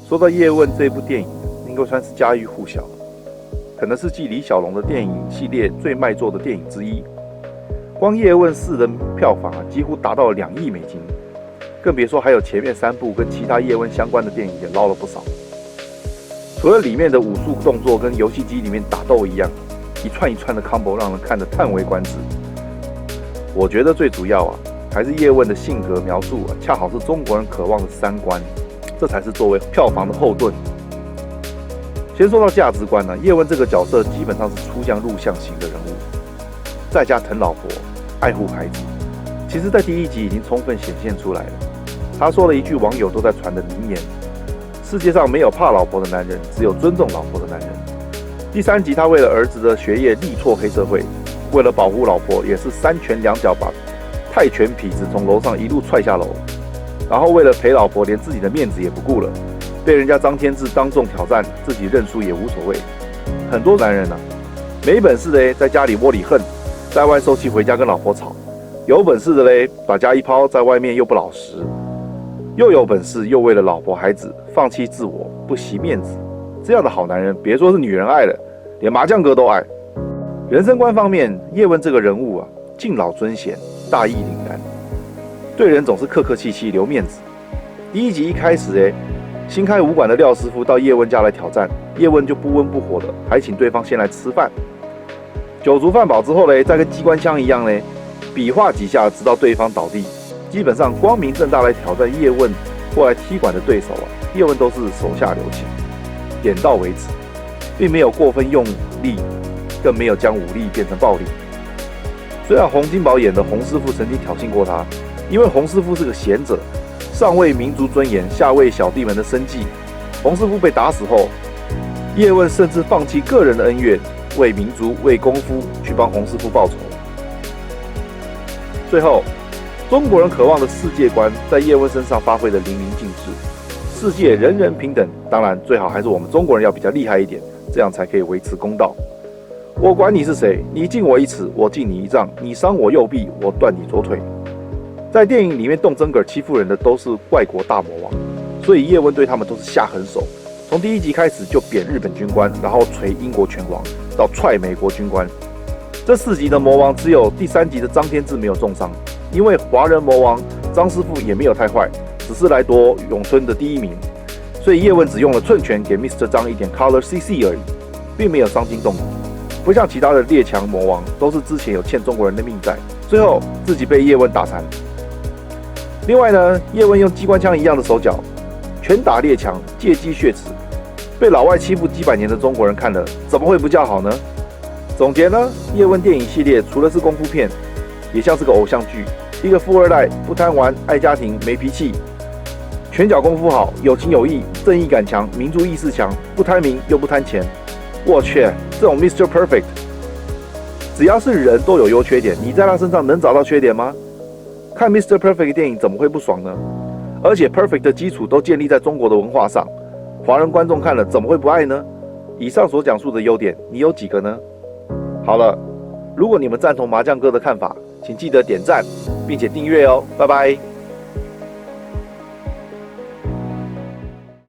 说到叶问这部电影，应该算是家喻户晓，可能是继李小龙的电影系列最卖座的电影之一。光叶问4的票房几乎达到了2亿美金，更别说还有前面3部跟其他叶问相关的电影也捞了不少。除了里面的武术动作跟游戏机里面打斗一样，一串一串的 combo 让人看得叹为观止。我觉得最主要还是叶问的性格描述恰好是中国人渴望的3观，这才是作为票房的后盾。先说到价值观叶问这个角色基本上是出将入相型的人物，在家疼老婆，爱护孩子。其实在第1集已经充分显现出来了。他说了一句网友都在传的名言：世界上没有怕老婆的男人，只有尊重老婆的男人。第3集他为了儿子的学业力挫黑社会，为了保护老婆也是3拳2脚把泰拳痞子从楼上一路踹下楼，然后为了陪老婆连自己的面子也不顾了，被人家张天志当众挑战，自己认输也无所谓。很多男人没本事的在家里窝里横，在外受气回家跟老婆吵，有本事的把家一抛，在外面又不老实，又有本事又为了老婆孩子放弃自我，不惜面子。这样的好男人别说是女人爱了，连麻将哥都爱。人生观方面，叶问这个人物敬老尊贤，大义凛然，对人总是客客气气留面子。第1集一开始新开武馆的廖师傅到叶问家来挑战，叶问就不温不火的，还请对方先来吃饭。酒足饭饱之后再跟机关枪一样比划几下，直到对方倒地。基本上光明正大来挑战叶问或来踢馆的对手叶问都是手下留情，点到为止，并没有过分用力，更没有将武力变成暴力。虽然洪金宝演的洪师傅曾经挑衅过他，因为洪师傅是个贤者，上为民族尊严，下为小弟们的生计。洪师傅被打死后，叶问甚至放弃个人的恩怨，为民族为功夫去帮洪师傅报仇。最后，中国人渴望的世界观在叶问身上发挥得淋漓尽致，世界人人平等，当然最好还是我们中国人要比较厉害一点，这样才可以维持公道。我管你是谁，你敬我1尺，我敬你1丈，你伤我右臂，我断你左腿。在电影里面动真格欺负人的都是外国大魔王，所以叶问对他们都是下狠手。从第1集开始就贬日本军官，然后捶英国拳王，到踹美国军官。这4集的魔王只有第3集的张天志没有重伤，因为华人魔王张师傅也没有太坏，只是来夺咏春的第1名，所以叶问只用了寸拳给 Mr. 张一点 Color CC 而已，并没有伤筋动骨。不像其他的列强魔王都是之前有欠中国人的命债，最后自己被叶问打残。另外呢，叶问用机关枪一样的手脚，拳打列强，借机血耻，被老外欺负几百年的中国人看了，怎么会不叫好呢？总结呢，叶问电影系列除了是功夫片，也像是个偶像剧，一个富二代，不贪玩，爱家庭，没脾气，拳脚功夫好，有情有义，正义感强，民族意识强，不贪名又不贪钱。我去，这种 Mr. Perfect， 只要是人都有优缺点，你在他身上能找到缺点吗？看 Mr. Perfect 电影怎么会不爽呢？而且 Perfect 的基础都建立在中国的文化上，华人观众看了怎么会不爱呢？以上所讲述的优点，你有几个呢？好了，如果你们赞同麻将哥的看法，请记得点赞，并且订阅哦，拜拜。